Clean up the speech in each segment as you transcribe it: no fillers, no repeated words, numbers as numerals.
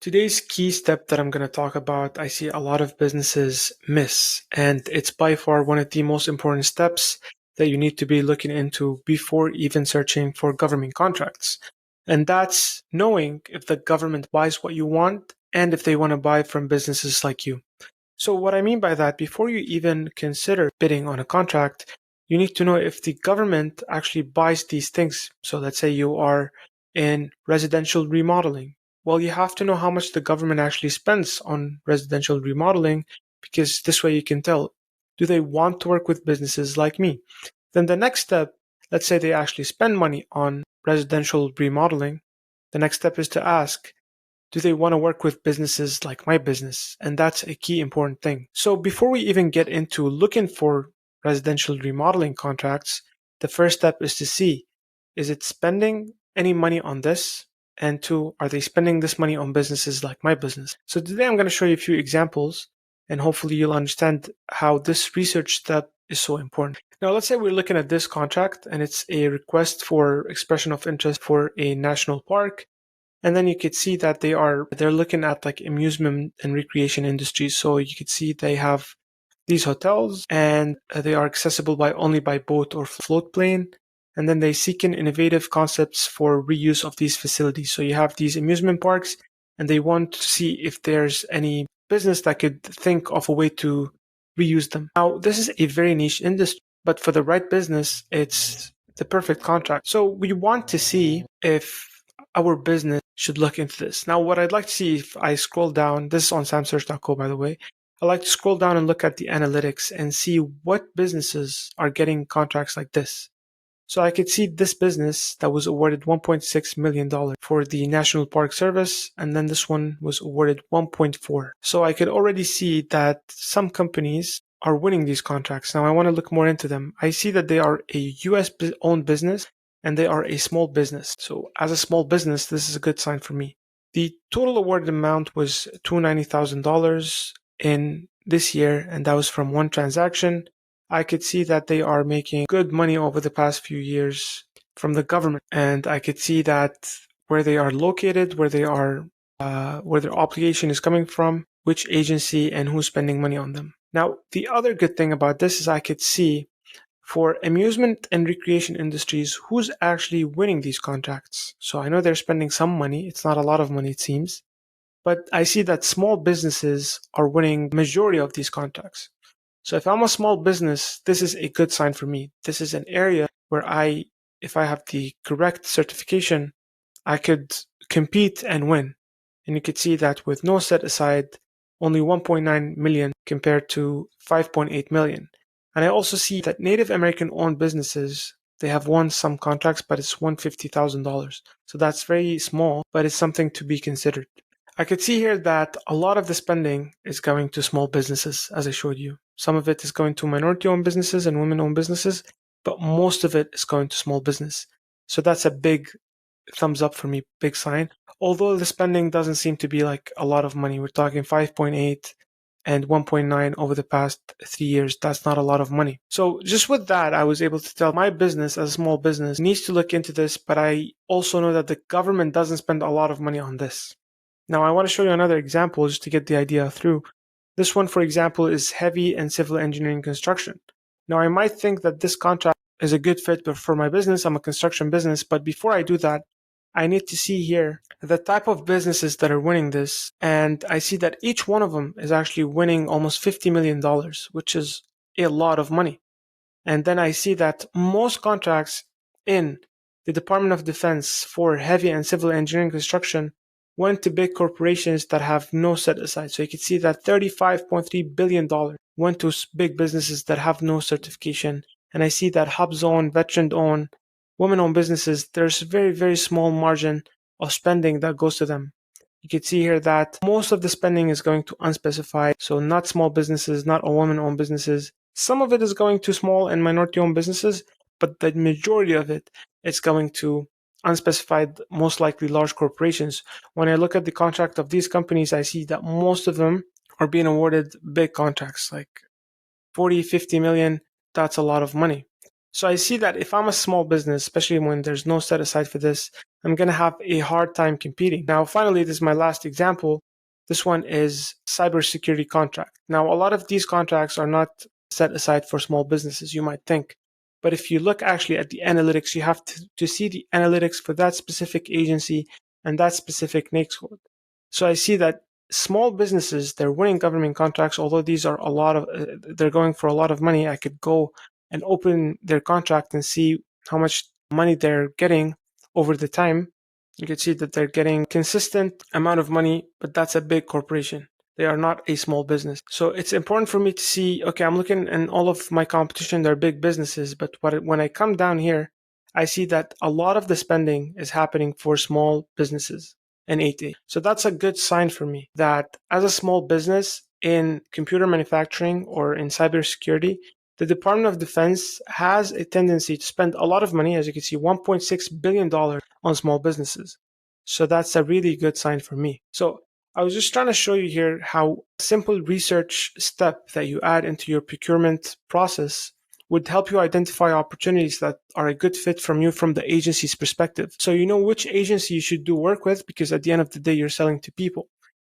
Today's key step that I'm going to talk about, I see a lot of businesses miss, and it's by far one of the most important steps that you need to be looking into before even searching for government contracts. And that's knowing if the government buys what you want and if they want to buy from businesses like you. So, what I mean by that, before you even consider bidding on a contract, you need to know if the government actually buys these things. So, let's say you are in residential remodeling. Well, you have to know how much the government actually spends on residential remodeling because this way you can tell, do they want to work with businesses like me? Then the next step, let's say they actually spend money on residential remodeling. The next step is to ask, do they want to work with businesses like my business? And that's a key important thing. So before we even get into looking for residential remodeling contracts, the first step is to see, is it spending any money on this? And two, are they spending this money on businesses like my business? So today I'm going to show you a few examples and hopefully you'll understand how this research step is so important. Now, let's say we're looking at this contract and it's a request for expression of interest for a national park. And then you could see that they're looking at like amusement and recreation industries. So you could see they have these hotels and they are accessible only by boat or float plane. And then they seek in innovative concepts for reuse of these facilities. So you have these amusement parks and they want to see if there's any business that could think of a way to reuse them. Now, this is a very niche industry, but for the right business, it's the perfect contract. So we want to see if our business should look into this. Now, what I'd like to see if I scroll down, this is on samsearch.co, by the way. I like to scroll down and look at the analytics and see what businesses are getting contracts like this. So I could see this business that was awarded $1.6 million for the National Park Service, and then this one was awarded 1.4. So I could already see that some companies are winning these contracts. Now I want to look more into them. I see that they are a US owned business and they are a small business. So as a small business, this is a good sign for me. The total awarded amount was $290,000 in this year, and that was from one transaction. I could see that they are making good money over the past few years from the government, and I could see that where they are located, where their obligation is coming from, which agency, and who's spending money on them. Now, the other good thing about this is I could see for amusement and recreation industries, who's actually winning these contracts. So I know they're spending some money. It's not a lot of money, it seems. But I see that small businesses are winning the majority of these contracts. So if I'm a small business, this is a good sign for me. This is an area where if I have the correct certification, I could compete and win. And you could see that with no set aside, only 1.9 million compared to 5.8 million. And I also see that Native American owned businesses, they have won some contracts, but it's $150,000. So that's very small, but it's something to be considered. I could see here that a lot of the spending is going to small businesses, as I showed you. Some of it is going to minority-owned businesses and women-owned businesses, but most of it is going to small business. So that's a big thumbs up for me, big sign. Although the spending doesn't seem to be like a lot of money. We're talking 5.8 and 1.9 over the past 3 years. That's not a lot of money. So just with that, I was able to tell my business as a small business needs to look into this, but I also know that the government doesn't spend a lot of money on this. Now, I want to show you another example just to get the idea through. This one, for example, is heavy and civil engineering construction. Now, I might think that this contract is a good fit for my business. I'm a construction business, but before I do that, I need to see here the type of businesses that are winning this. And I see that each one of them is actually winning almost $50 million, which is a lot of money. And then I see that most contracts in the Department of Defense for heavy and civil engineering construction went to big corporations that have no set aside. So you can see that $35.3 billion went to big businesses that have no certification. And I see that HUBZone, veteran-owned, women-owned businesses, there's very, very small margin of spending that goes to them. You can see here that most of the spending is going to unspecified, so not small businesses, not all women-owned businesses. Some of it is going to small and minority-owned businesses, but the majority of it is going to unspecified, most likely large corporations. When I look at the contract of these companies, I see that most of them are being awarded big contracts, like 40, 50 million. That's a lot of money. So I see that if I'm a small business, especially when there's no set aside for this, I'm going to have a hard time competing. Now, finally, this is my last example. This one is cybersecurity contract. Now, a lot of these contracts are not set aside for small businesses, you might think. But if you look actually at the analytics, you have to see the analytics for that specific agency and that specific NAICS code. So I see that small businesses, they're winning government contracts, although these are they're going for a lot of money. I could go and open their contract and see how much money they're getting over the time. You can see that they're getting consistent amount of money, but that's a big corporation. They are not a small business. So it's important for me to see, okay, I'm looking and all of my competition, they're big businesses, but when I come down here, I see that a lot of the spending is happening for small businesses and 8A. So that's a good sign for me that as a small business in computer manufacturing or in cybersecurity, the Department of Defense has a tendency to spend a lot of money, as you can see, $1.6 billion on small businesses. So that's a really good sign for me. So I was just trying to show you here how a simple research step that you add into your procurement process would help you identify opportunities that are a good fit from you from the agency's perspective. So you know which agency you should do work with, because at the end of the day, you're selling to people.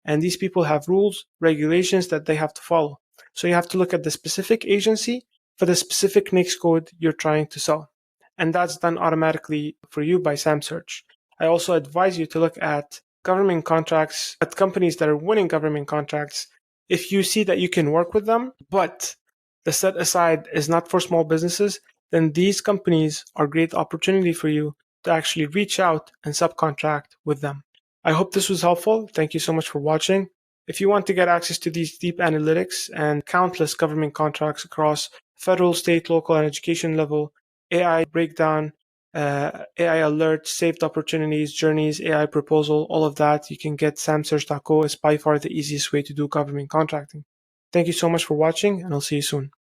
And these people have rules, regulations that they have to follow. So you have to look at the specific agency for the specific NAICS code you're trying to sell. And that's done automatically for you by SAMSearch. I also advise you to look at government contracts, at companies that are winning government contracts. If you see that you can work with them, but the set aside is not for small businesses, then these companies are a great opportunity for you to actually reach out and subcontract with them. I hope this was helpful. Thank you so much for watching. If you want to get access to these deep analytics and countless government contracts across federal, state, local, and education level, AI breakdown, AI alerts, saved opportunities, journeys, AI proposal, all of that, you can get samsearch.co. It's by far the easiest way to do government contracting. Thank you so much for watching, and I'll see you soon.